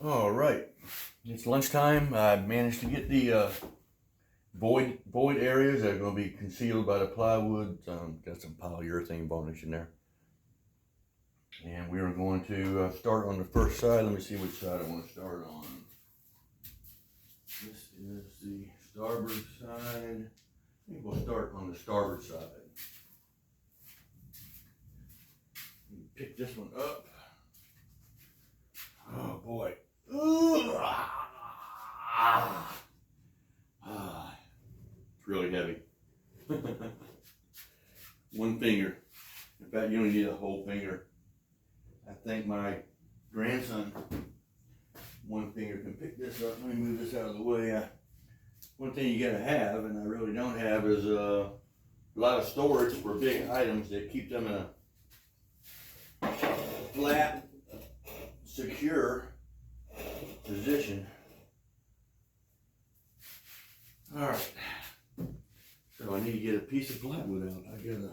All right, it's lunchtime. I managed to get the void areas that are going to be concealed by the plywood. Got some polyurethane varnish in there, and we are going to start on the first side. Let me see which side I want to start on. This is the starboard side. I think we'll start on the starboard side. Pick this one up. Oh boy. It's really heavy. One finger. In fact, you only need a whole finger. I think my grandson, one finger, can pick this up. Let me move this out of the way. One thing you gotta have, and I really don't have, is a lot of storage for big items that keep them in a flat, secure position. All right, so I need to get a piece of plywood out. I gotta,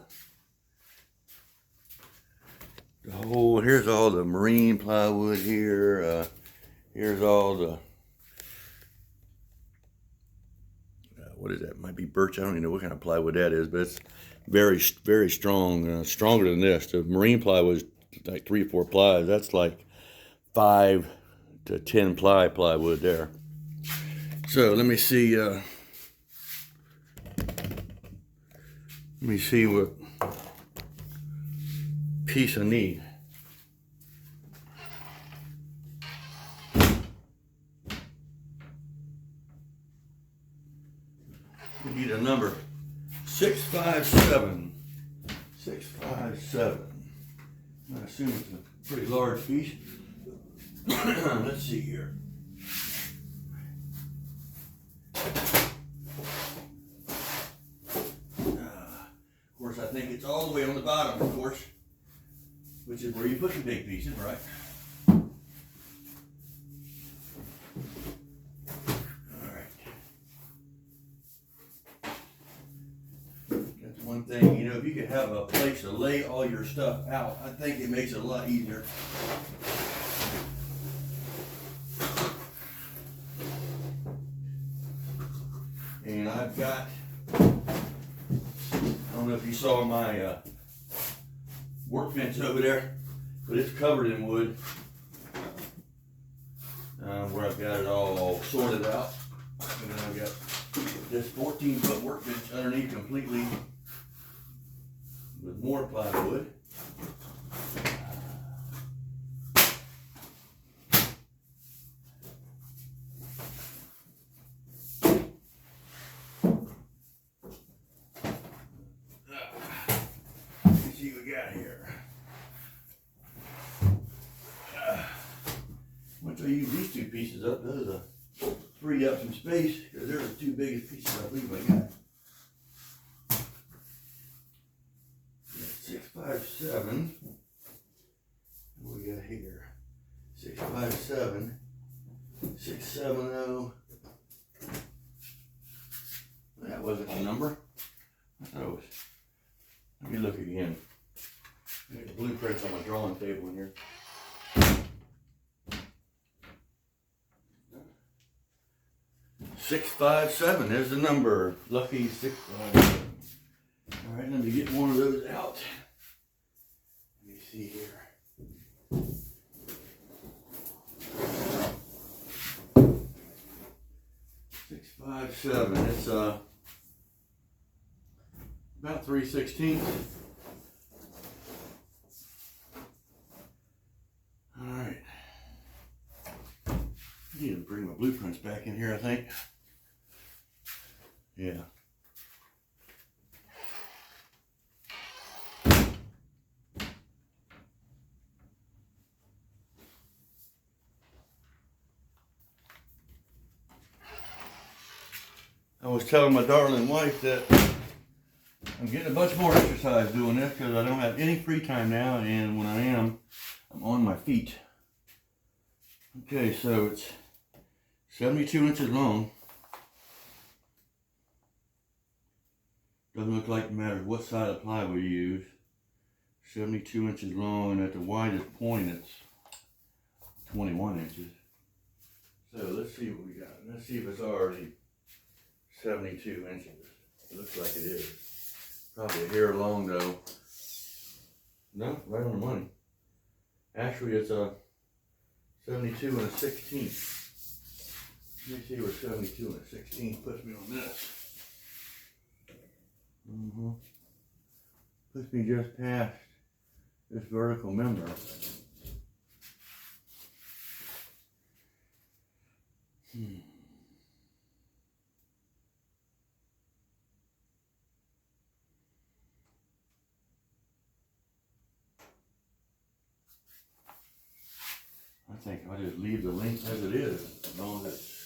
here's all the marine plywood here. Here's all the, what is that? Might be birch. I don't even know what kind of plywood that is, but it's very, very strong, stronger than this. The marine plywood is like 3 or 4 plies. That's like 5 to 10 plywood there. So let me see. Let me see what piece I need. We need a number 657. 657. I assume it's a pretty large piece. Let's see here. Of course, I think it's all the way on the bottom, of course, which is where you put the big pieces, right? One thing, you know, if you could have a place to lay all your stuff out, I think it makes it a lot easier. And I've got, I don't know if you saw my workbench over there, but it's covered in wood, where I've got it all sorted out. And then I've got this 14-foot workbench underneath completely with more plywood. Let's see what we got here. Once I use these 2 pieces up, those free up some space, because they're the 2 biggest pieces I believe I got. 657. What we got here? 657. 670. That wasn't the number. I thought it was. Let me look again. There's the blueprints on my drawing table in here. $657 is the number. Lucky 657. All right, let me get one of those out. Let me see here. $657. It's about 3/16. All right. I need to bring my blueprints back in here, I think. Yeah. I was telling my darling wife that I'm getting a bunch more exercise doing this because I don't have any free time now, and when I am, I'm on my feet. Okay, so it's 72 inches long. Doesn't look like it matters what side of plywood you use. 72 inches long, and at the widest point it's 21 inches. So let's see what we got. Let's see if it's already 72 inches. It looks like it is. Probably a hair long though. No, right on the money. Actually, it's a 72 and a 16th. Let me see where 72 and a 16th puts me on this. Puts me just past this vertical member. I think I'll just leave the length as it is, as long as it's.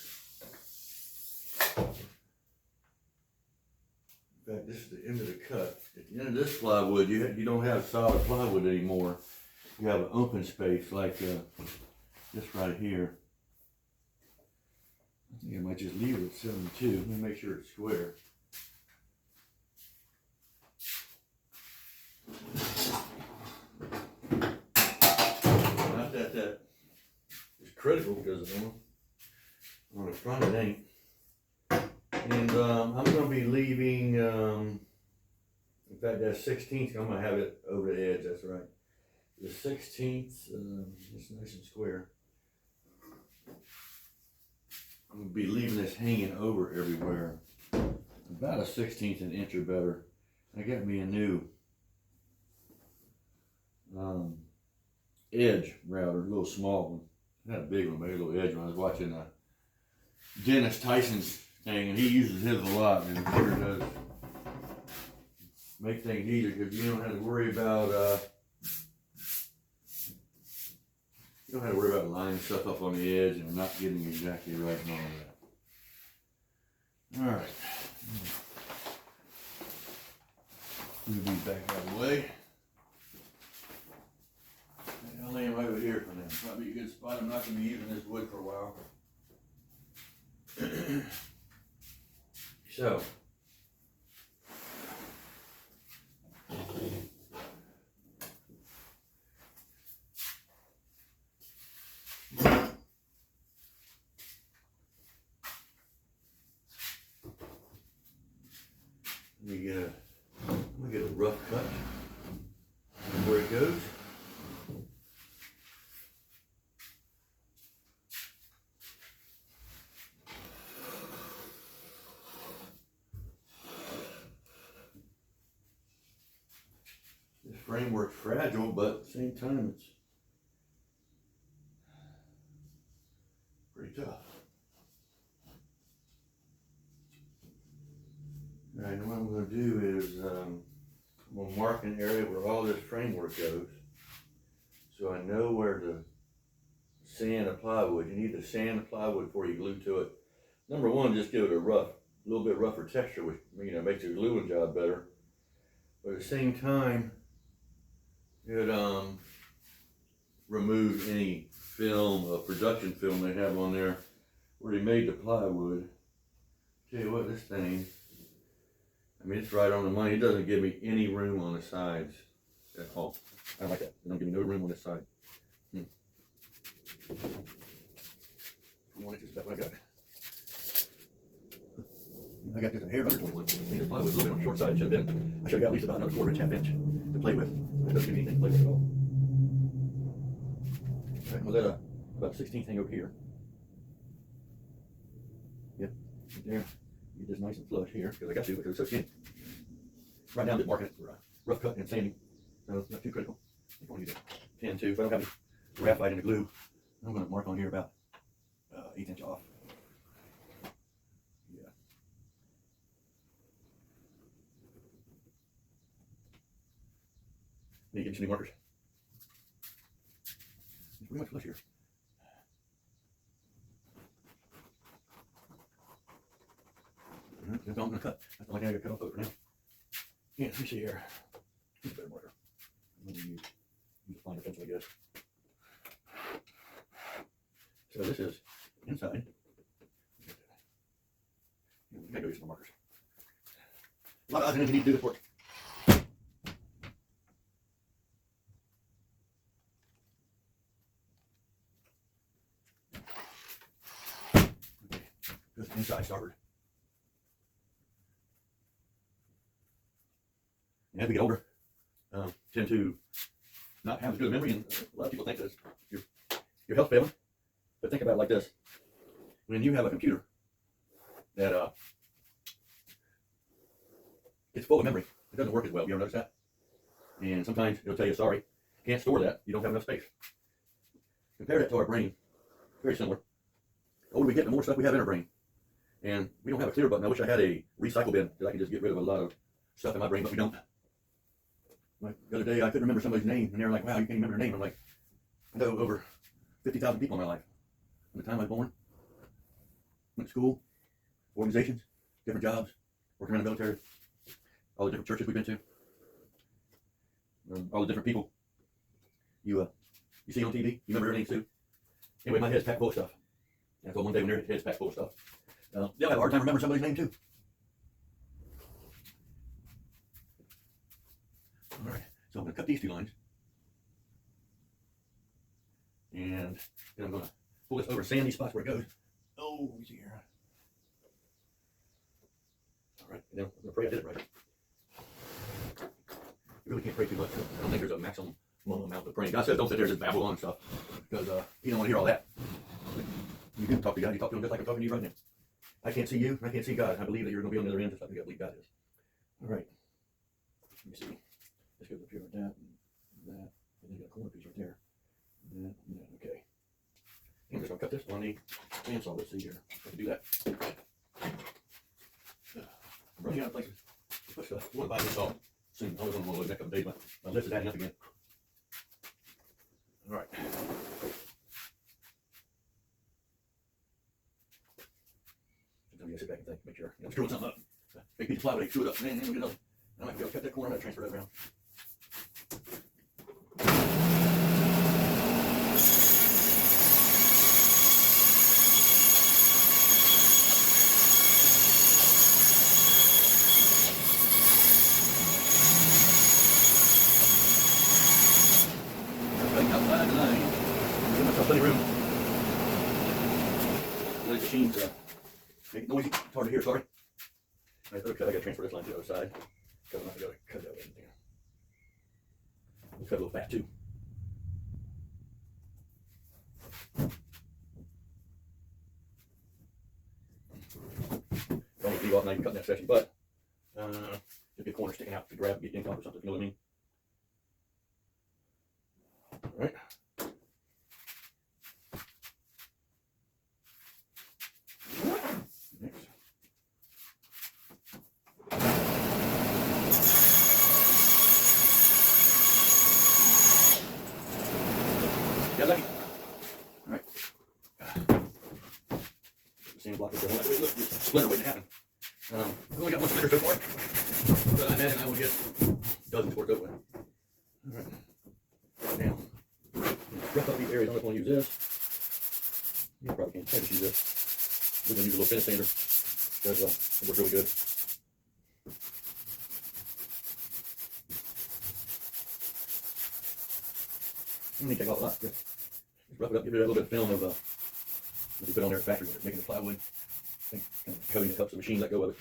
In fact, this is the end of the cut. At the end of this plywood, you don't have solid plywood anymore. You have an open space like this right here. I think I might just leave it at 72. Let me make sure it's square. Not that is critical because on the front it ain't. And I'm going to be leaving, in fact that 16th, I'm going to have it over the edge, that's right. The 16th, it's nice and square. I'm going to be leaving this hanging over everywhere. About a 1/16 an inch or better. I got me a new edge router, a little small one. Not a big one, but a little edge one. I was watching Dennis Tyson's thing, and he uses his a lot, and it sure does make things easier because you don't have to worry about lining stuff up on the edge and not getting exactly right and all that. All right, move these back out of the way. I'll lay them right over here for now. Probably a good spot. I'm not going to be using this wood for a while. So, I'm gonna get a rough cut of where it goes. This framework's fragile, but at the same time it's pretty tough. All right, what I'm going to do is I'm going to mark an area where all this framework goes, so I know where to sand the plywood. You need to sand the plywood before you glue to it. Number one, just give it a little bit rougher texture, which makes your gluing job better. But at the same time, it removes any film, production film they have on there where they made the plywood. Tell you what, this thing, it's right on the money. It doesn't give me any room on the sides at all. I like that. It don't give me no room on this side. 1 inch is about what I got. I got just a hair under 21. The plywood's a little bit on the short side. I should have got at least about another 1/4 inch, 1/2 inch to play with. It doesn't give me anything to play with at all. All right, we'll let about 16th hang over here. Yep, right there. Get this nice and flush here, because I got to, because it's so skinny. Right now I'm just marking it for rough cut and sanding, so it's not too critical. I want you to tend to, if I don't have any graphite in the glue, I'm going to mark on here about 1/8 inch off. Yeah. Need to get some new markers. It's pretty much flush here. That's all I'm going to cut. That's all I got to cut off for now. Yeah, let me see here. Use a better marker. I'm going to use a finer pencil, I guess. So this is inside. We got to go use some markers. A lot of odds and ends you need to do this work. inside starboard. And as we get older, tend to not have as good a memory, and a lot of people think that your health failing. But think about it like this: when you have a computer that it's full of memory, it doesn't work as well. You ever notice that? And sometimes it'll tell you, sorry, can't store that. You don't have enough space. Compare that to our brain. Very similar. The older we get, the more stuff we have in our brain. And we don't have a clear button. I wish I had a recycle bin that I could just get rid of a lot of stuff in my brain, but we don't. Like the other day, I couldn't remember somebody's name, and they were like, wow, you can't remember their name. I'm like, I know over 50,000 people in my life. From the time I was born, went to school, organizations, different jobs, working around the military, all the different churches we've been to, all the different people you see on TV. You remember their names too? Anyway, my head's packed full of stuff. And so one day when their head's packed full of stuff, they'll have a hard time remembering somebody's name too. All right, so I'm going to cut these 2 lines. And then I'm going to pull this over and sand these spots where it goes. Oh, let me see here. All right, and then I'm going to pray I did it right. You really can't pray too much. I don't think there's a maximum amount of praying. God says don't sit there and just babble on and stuff, because you don't want to hear all that. You can talk to God. You talk to him just like I'm talking to you right now. I can't see you, and I can't see God. I believe that you're going to be on the other end just like I believe God is. All right. Let me see. This goes up here like that, and that, and then you got a corner piece right there. And that, and that. Okay. I'm just going to cut this on the bandsaw. Let's see here. I can do that. I'm running out of places to put stuff. I want to buy this saw soon. I was on the next couple of days. My list is adding up again. All right. Sometimes you gotta sit back and think, make sure. I'm screwing something up. Big piece of plywood, screw it up. Man, we get another. I might be able to cut that corner. I'm going to transfer that around. Outside the line. Give myself plenty of room. Those machines make it noisy. It's hard to hear, sorry. I got to transfer this line to the other side. Because I'm not going to cut that way in there. We'll cut a little fat too. Don't leave off now, you can cut in that section, but just get a corner sticking out to grab, get income or something, you know what I mean? All right. Next. Got lucky. All right. The sand block is going that way. Look, splinter waiting to happen. I've only got one splinter so far, but I imagine I will get dozens to work over with. All right. Now, rough up these areas. I'm not going to use this. You probably can't. I just use this. We're going to use a little finish sander because it works really good. I'm going to take off a lot. Just rough it up, give it a little bit of film of what they put on there at the factory when they're making the plywood. I think kind of coating that helps the machine let go of it.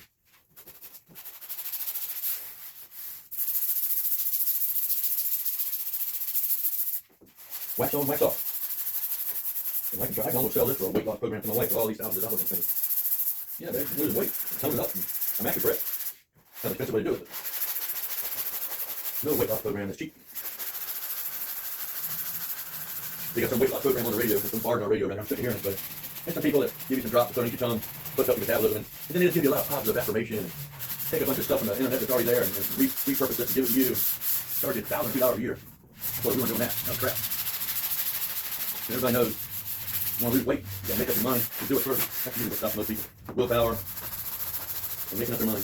Wax on, wax off. And I can almost sell this for a weight loss program for my wife for all these thousands of dollars I'm spending. Yeah, babe, lose weight, tone it up, and I'm happy for it. Kind of expensive way to do it, but no weight loss program is cheap. They got some weight loss program on the radio, some bars on the radio, and I'm sitting here, but there's some people that give you some drops underneath your tongue, push up your metabolism, and then they just give you a lot of positive affirmation, and take a bunch of stuff from the internet that's already there, and repurpose it and give it to you, charge you $1,000, $2 a year. That's what we want doing that. No crap. Everybody knows, you want to lose weight, you got to make up your mind to do it first. That's usually what stops most people. Willpower and making up their mind.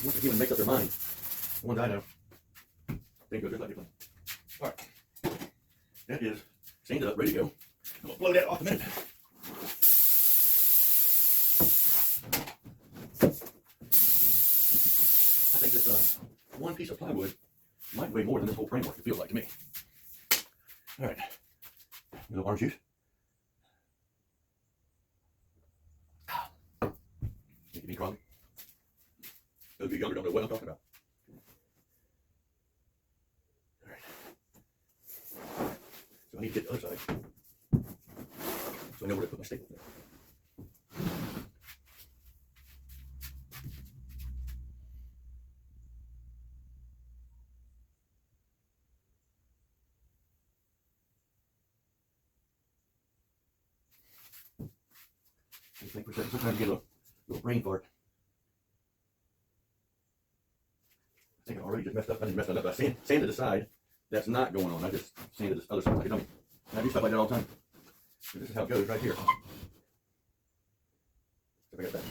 Once the human makes up their mind, the ones I know, things go just like different. All right, that is sanded up, ready to go. I'm going to blow that off in a minute. I think this one piece of plywood might weigh more than this whole framework, it feels like to me. All right. A little orange juice. Any problem? Those of you younger don't know what I'm talking about. All right. So I need to get the other side. So I know where to put my staple. I think for a second, sometimes you get a little brain fart. I think I already just messed up. I didn't mess that up. I sanded the side. That's not going on. I just sanded this other side like a dummy. And I do stuff like that all the time. So this is how it goes right here. So I got that.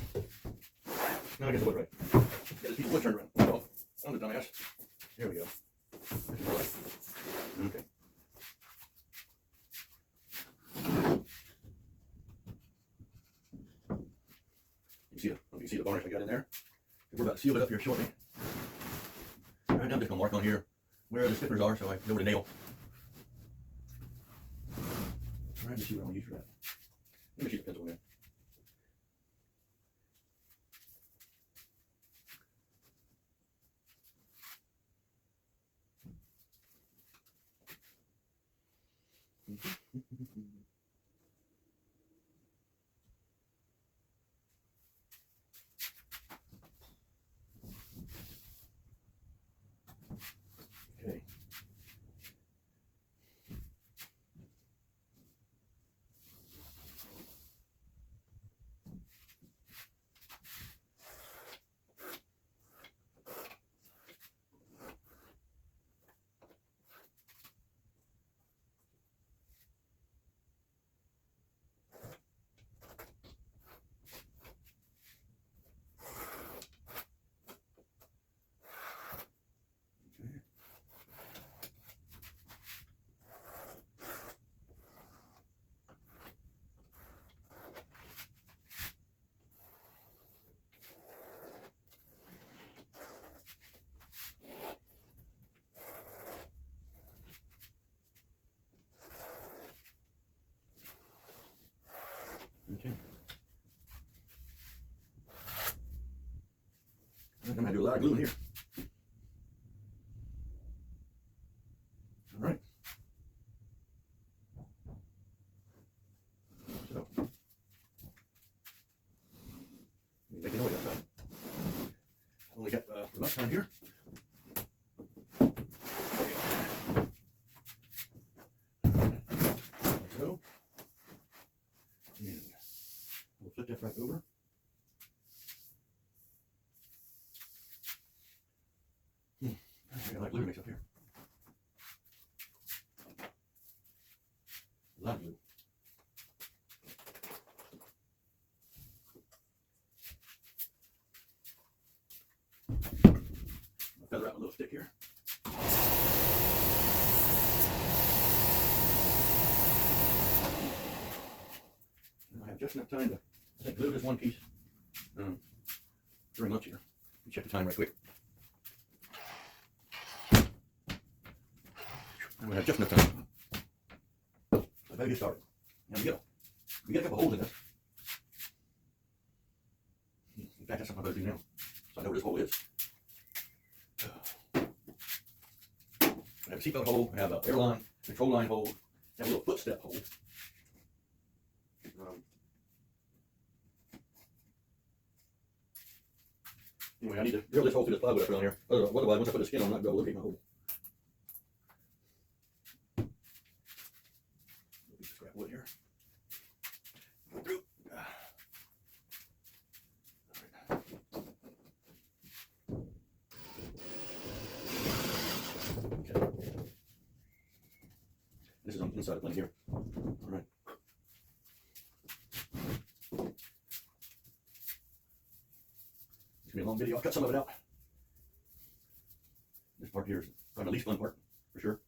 Now I get the wood right. Get this piece of wood turned around. Oh, I'm the dumbass. Here we go. This is right. Okay. You can see the varnish I got in there. We're about to seal it up here shortly. All right, now I'm just gonna mark on here where the stippers are so I know where to nail. All right, let's see what I'm gonna use for that. Let me see the pencil in there. Okay. Okay. I'm gonna do a lot of glue in here. All right. So, make a noise outside. I've only got enough time here. So, and we'll flip that right over. I got a lot of glue mix up here. A lot of glue. I'll feather out my little stick here. And I have just enough time to, I think, glue this one piece during lunch here. Let me check the time right quick. I'm gonna have just enough time. I better get started. Now we get a couple holes in this. In fact, that's something I better do now. So I know where this hole is. I have a seatbelt hole, I have an airline, control line hole, I have a little footstep hole. Anyway, I need to drill this hole through this plywood I put on here. Otherwise, once I put the skin on, I'm not going to locate my hole. Piece of scrap wood here. Go through. Okay. This is on the inside of the plane here. All right. It's gonna be a long video. I'll cut some of it out. This part here is probably the least fun part, for sure.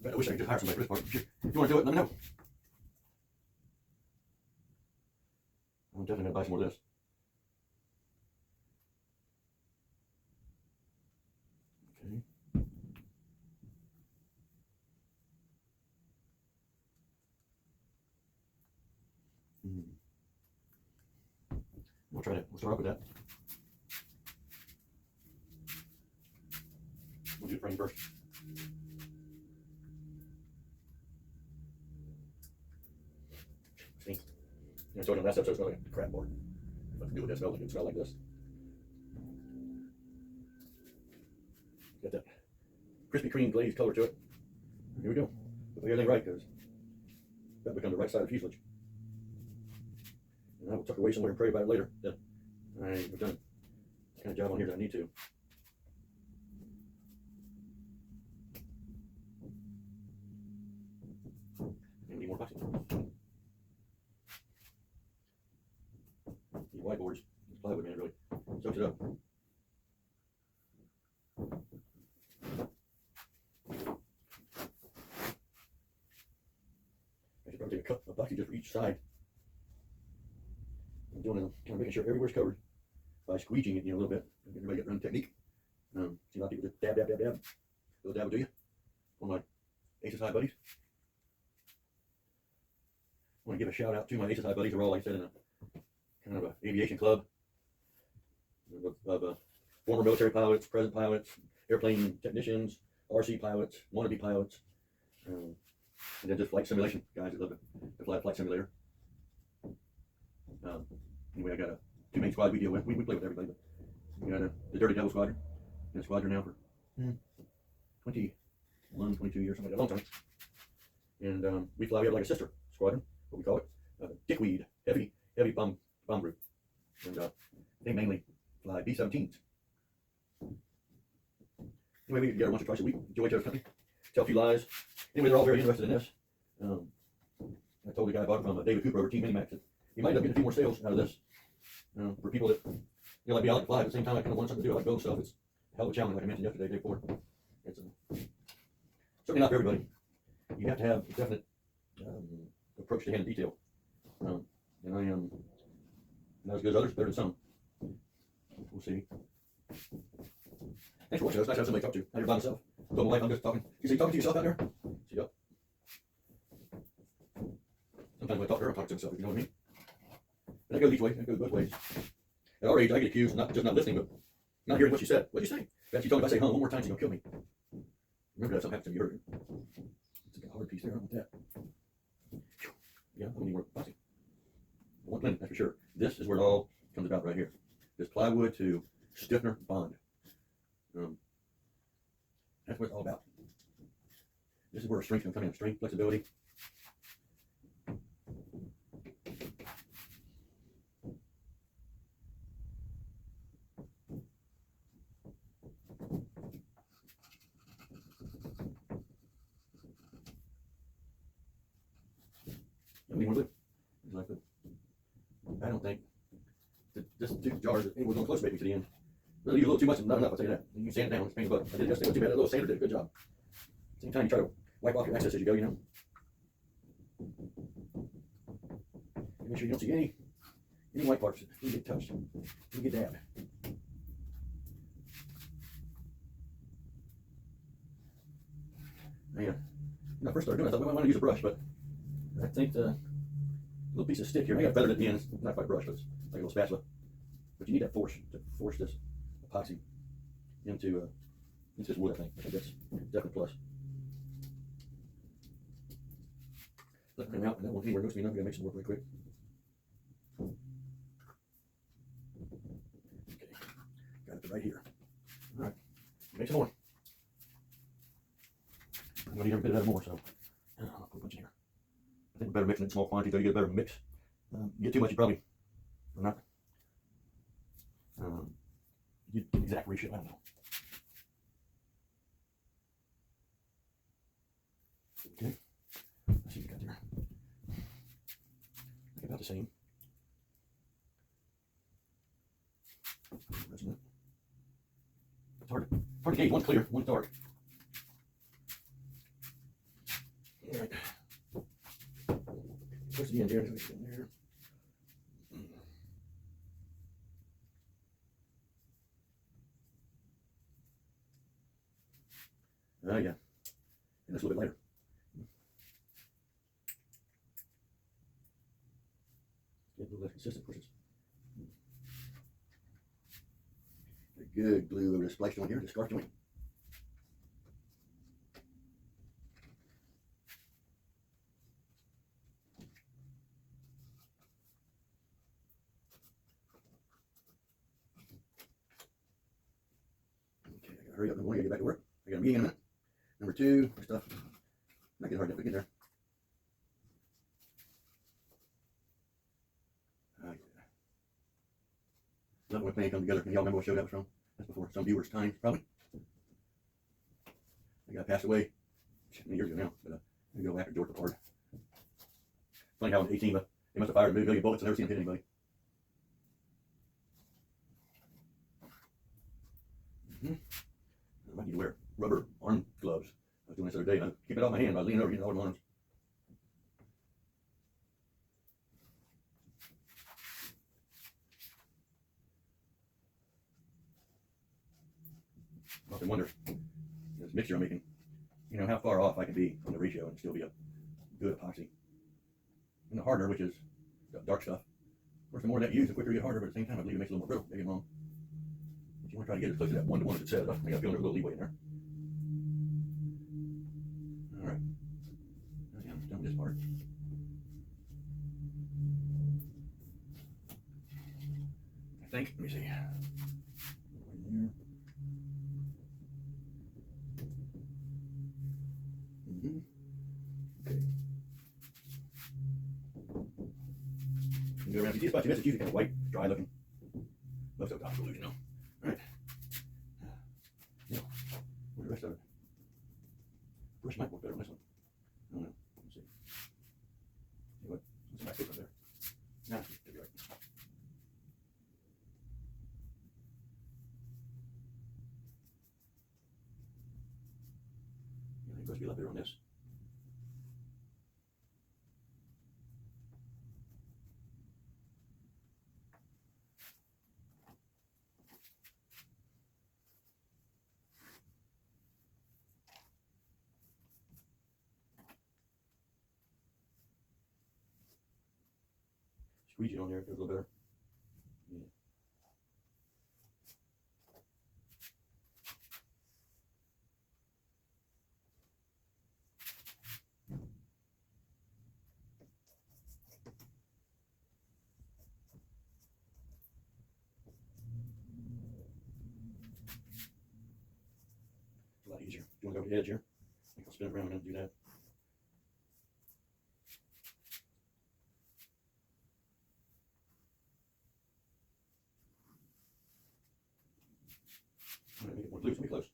But I wish I could just hire somebody for this part. If you want to do it, let me know. I'm definitely gonna buy some more of this. Okay. We'll start off with that. We'll do the frame first. See? I told you on last episode, it smelled like a crap board. If I can do what that smells like, it smelled like this. Got that Krispy Kreme glazed color to it. Here we go. Put everything right, because that becomes the right side of the fuselage. And I will tuck away somewhere and pray about it later. Then I've done the kind of job on here that I need to. And we need more epoxy. These whiteboards, this plywood, man, really soaks it up. I should probably take a cup of epoxy just for each side. I'm doing it, kind of making sure everywhere's covered by squeegeeing it, a little bit. Everybody got their own technique. See a lot of people just dab, dab, dab, dab. A little dab will do you. One of my Aces High buddies. I want to give a shout out to my Aces High buddies. They're all, like I said, in a kind of an aviation club of former military pilots, present pilots, airplane technicians, RC pilots, wannabe pilots, and then just flight simulation guys that love to fly a flight simulator. Anyway, I got two main squads we deal with. We play with everybody, but we got the Dirty Devil Squadron. Been a squadron now for 21, 22 years, something like that, a long time. And we have like a sister squadron, what we call it, Dickweed, heavy bomb group. And they mainly fly B-17s. Anyway, we get together once or twice a week, enjoy each other's company, tell a few lies. Anyway, they're all very interested in this. I told the guy I bought it from David Cooper over Team Minimax that he might end up getting a few more sales out of this. For people that, like me, I like to fly, at the same time I kind of want something to do. I like build stuff. It's a hell of a challenge, like I mentioned yesterday, day before. It's certainly not for everybody. You have to have a definite approach to hand detail. And I am not as good as others, better than some. We'll see. Thanks for watching. It's nice to have somebody to talk to. I'm here by myself. I told my wife I'm just talking. You see, talking to yourself out there? See, yep. Sometimes when I talk to her, I'm talking to myself, if you know what I mean. And that goes each way. That goes both ways. At our age, I get accused of not listening, but not hearing what she said. What'd you say? She told me if I say home one more time, she's going to kill me. Remember that something happened to me, you heard it. It's a hard piece there. I want that. Yeah, I'm going to need more epoxy. One thing, that's for sure. This is where it all comes about right here. This plywood to stiffener bond. That's what it's all about. This is where strength can come in. Strength, flexibility. I don't think that this 2 jars, we're going close maybe to the end. Really use a little too much and not enough, I'll tell you that. You can sand it down, it's a pain in the butt. I did yesterday, too bad that little sander did a good job. Same time you try to wipe off your excess as you go, Make sure you don't see any white parts that get touched, get dabbed. When I first started doing it, I thought, well, I want to use a brush, but I think the little piece of stick here, I got feathered at the end. It's not quite a brush, but it's like a little spatula. But you need that force to force this epoxy into this wood, I think. I think that's definitely a plus. Let it out, and that won't anywhere goes to me. I'm going to make some work really quick. Okay, got it right here. All right, make some more. I'm going to need every bit of that more, so I'll put a bunch in here. I think we're better mixing it in small quantities, so you get a better mix. You get too much, you probably are not. You get exact ratio, I don't know. Okay, let's see what we got there. I think about the same. It's hard to gauge. One's clear, one's dark. All right. Supposed to be in there. Yeah. And that's a little bit later. Get a little less consistent pushes. good glue over this splice joint here, this scarf joint. Okay, I gotta hurry up. Number one, I gotta get back to work. I got a meeting in a minute. Number two, this stuff might get hard to get there. Love when a plan come together. Can y'all remember what show that was from? That's before some viewers' time, probably. The guy passed away many years ago now, but they go after George Ford. Funny how in 18, they must have fired a million bullets and never seen him hit anybody. I might need to wear rubber arm gloves. I was doing this the other day, and I keep it off my hand. I was leaning over, getting all my arms. I often wonder, this mixture I'm making, how far off I can be on the ratio and still be a good epoxy. And the harder, which is the dark stuff, of course, the more that you use, the quicker you get harder, but at the same time, I believe it makes it a little more brittle. Maybe I'm wrong. But you want to try to get as close to that 1-to-1 as it says. I got a feeling there's a little leeway in there. All right. Yeah, I'm done with this part. I think, let me see. Okay. You go around, you see this spot you miss, it's usually kind of white, dry looking. Most of the top glue, Alright. Where's the rest of it? Brush might work better on this one. I don't know. Let's see. See what? Some nice paper up there. Nah, it'll be right. Yeah, it's supposed to be a lot better on this. Squeeze it on there, it feels a little better. Yeah. It's a lot easier. You want to go over the edge here? I think I'll spin it around and do that. I'm going to make it more loose, let me close.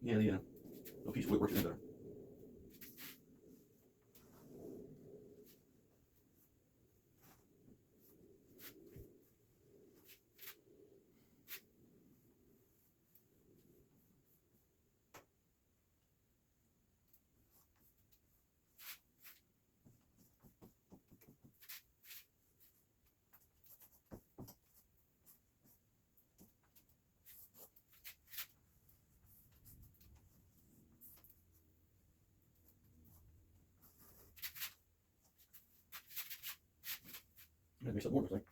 Yeah, the little piece of wood works in better. That makes it more, looks like.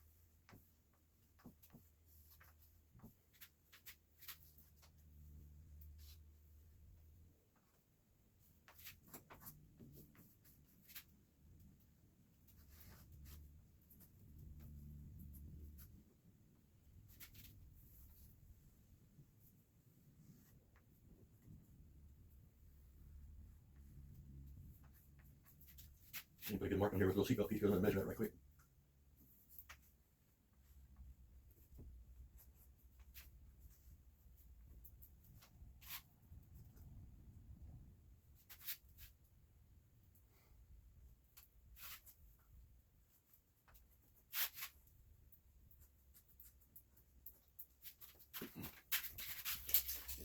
You put a good mark on here with a little seatbelt piece, goes in and measure that right quick.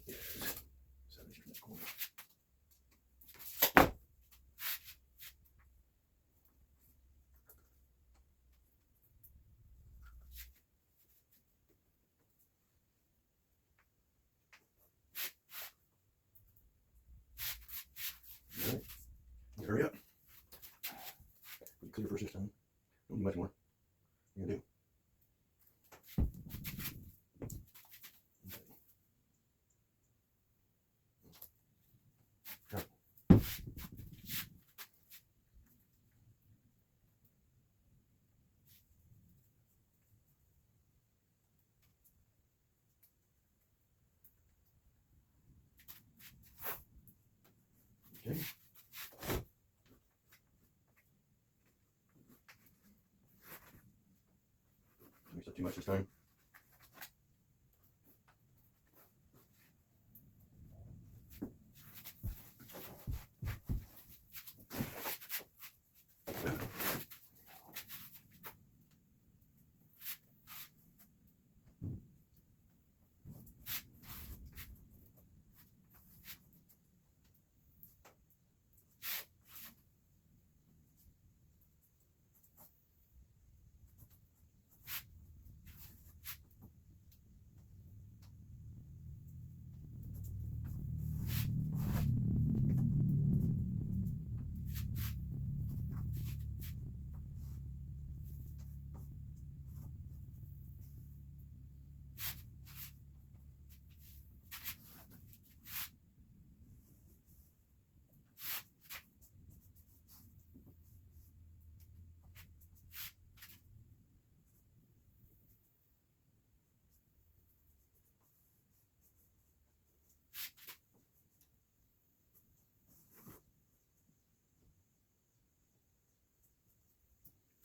It is 7 inches from that corner. All right, hurry up. Pretty clear first this time. Don't do much more. You do. Okay. Mixed up too much this time.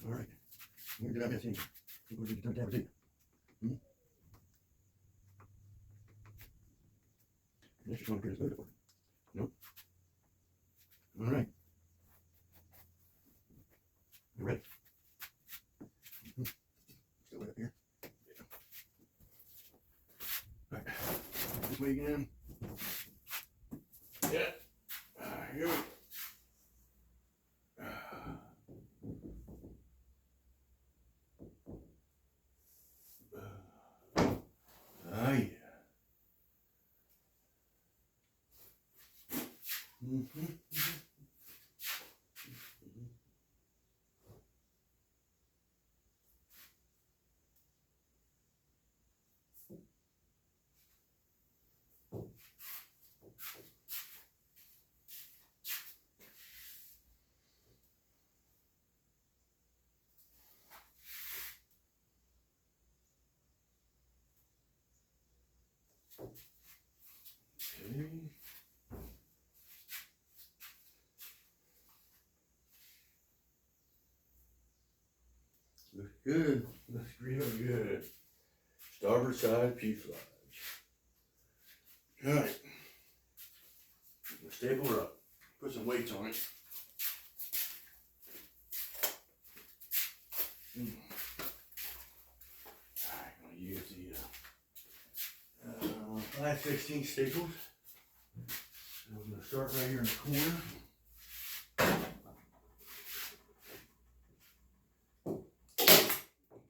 All right. Here, did I miss anything? We're going to do the tab too. That's just one pretty good one. Nope. All right. You ready? Still right up here. Yeah. All right. This way again. Yeah. Here we go. Ah, yeah. Okay. Looks good. Looks real good. Starboard side fuselage. All right. We'll staple her up. Put some weights on it. I'm going to use the 5/16 staples. So I'm going to start right here in the corner.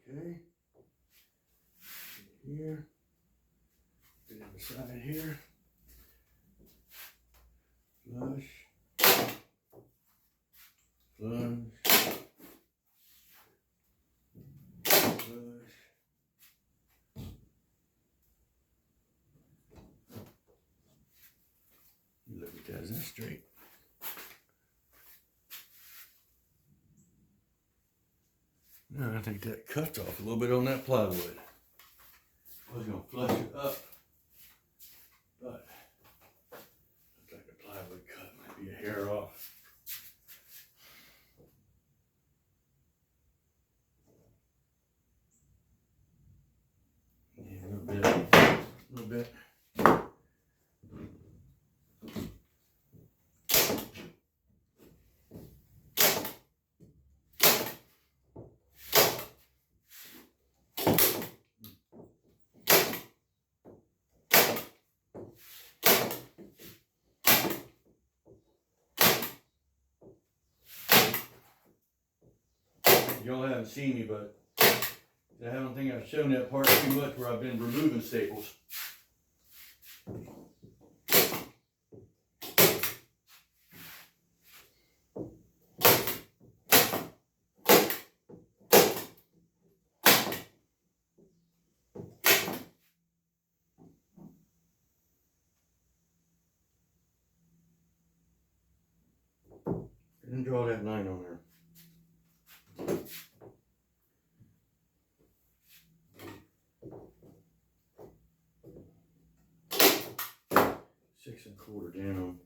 Okay. Here. Get on the side here. Flush. Flush. Flush. You look at that, is that straight? No, I think that cuts off a little bit on that plywood. I was gonna flush it up, but looks like the plywood cut might be a hair off. y'all haven't seen me, but I don't think I've shown that part too much where I've been removing staples. And draw that line on there. Six and a quarter down.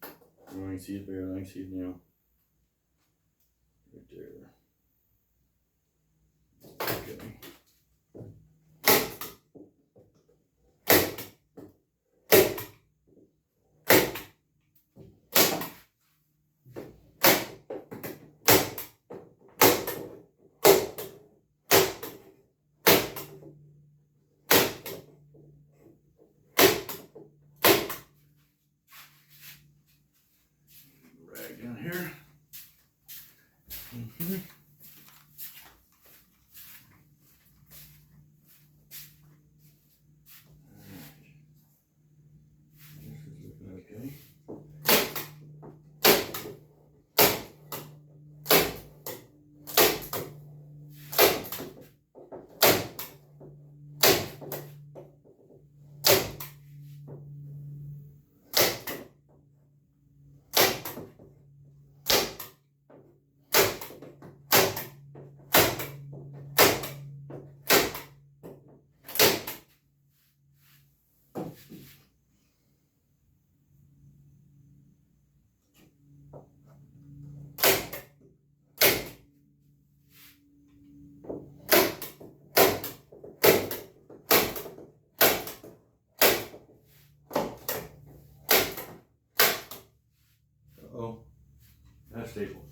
Oh, I can see it there, I can see it now. Right there. Okay. Rag down here. This is looking okay. Uh-oh, that's staple.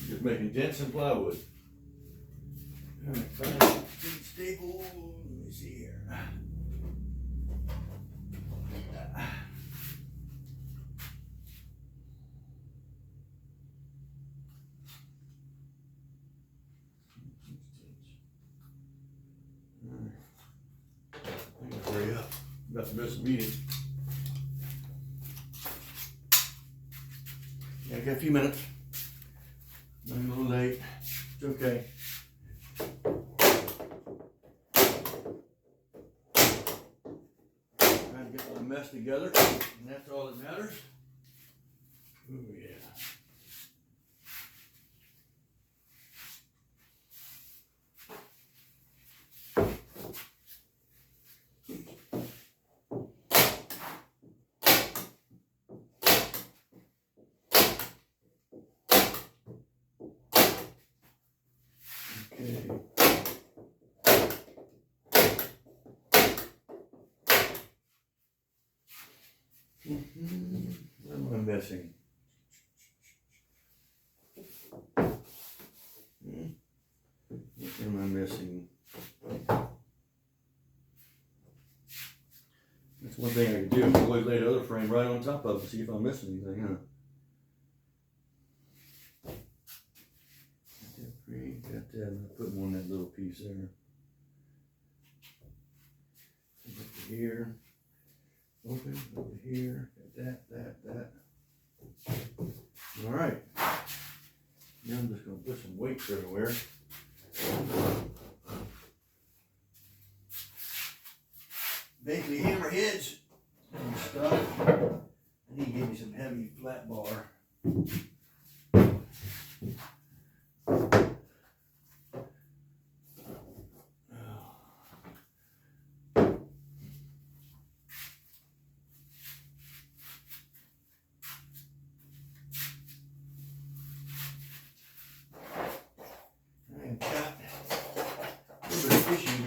Just making dents in plywood. All right, find a good staple. Let me see here. I gotta hurry up. About to miss the meeting. Yeah, I got a few minutes. I'm a little late. It's okay. Trying to get my mess together, and that's all that matters. Oh yeah. Okay. What am I missing? What am I missing? That's one thing I could do. I can always lay the other frame right on top of it and see if I'm missing anything, huh? Got that. I'm putting one in that little piece there. Over here. Open over here. Got that. All right. Now I'm just gonna put some weights everywhere. Basically hammerheads and stuff. I need to give me some heavy flat bar.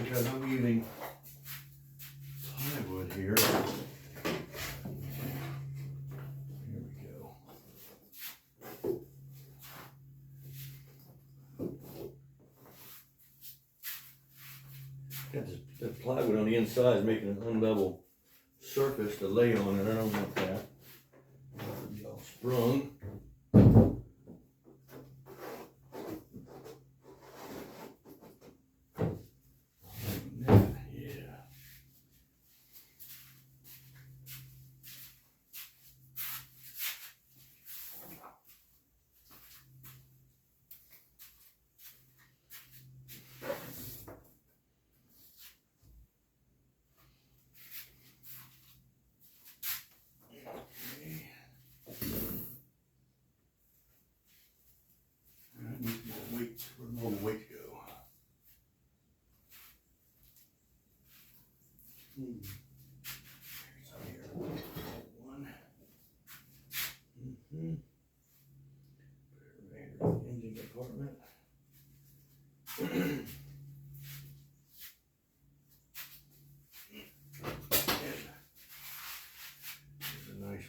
Because I'm using plywood here. Here we go. Got this plywood on the inside is making an unlevel surface to lay on, and I don't want that. It's all sprung.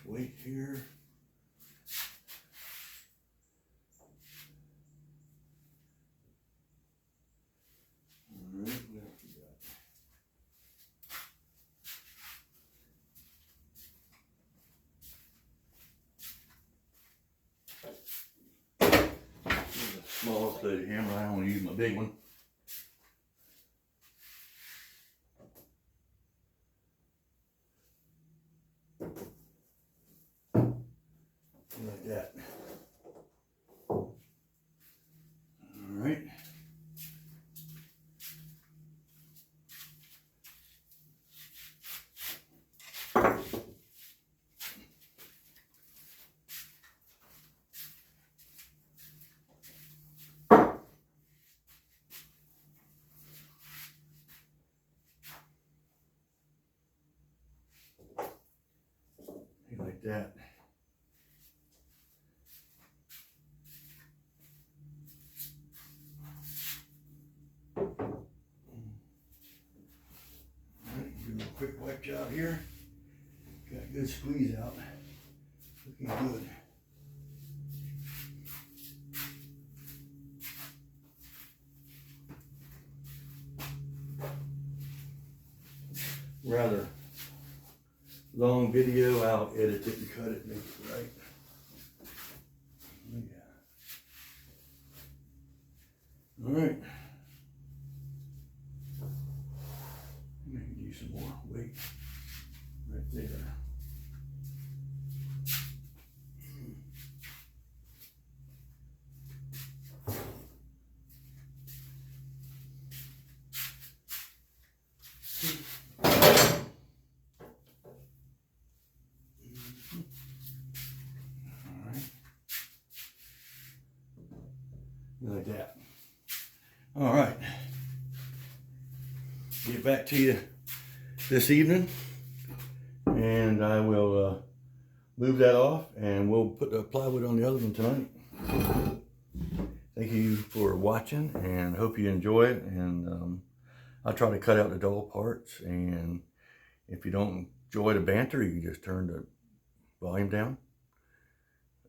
weight here. Alright, what else we got? Here's a small threaded hammer. I don't want to use my big one. Like that. Alright. Like that. Alright, do a quick wipe job here. Got a good squeeze out. Looking good. Rather long video, I'll edit it and cut it, make it right. Yeah. Alright. Maybe do some more weight right there. Like that. All right. Get back to you this evening, and I will move that off, and we'll put the plywood on the other one tonight. Thank you for watching, and hope you enjoy it. And I'll try to cut out the dull parts, and if you don't enjoy the banter, you can just turn the volume down.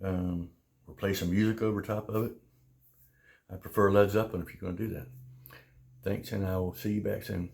Or play some music over top of it. I prefer Led Zeppelin if you're going to do that. Thanks, and I will see you back soon.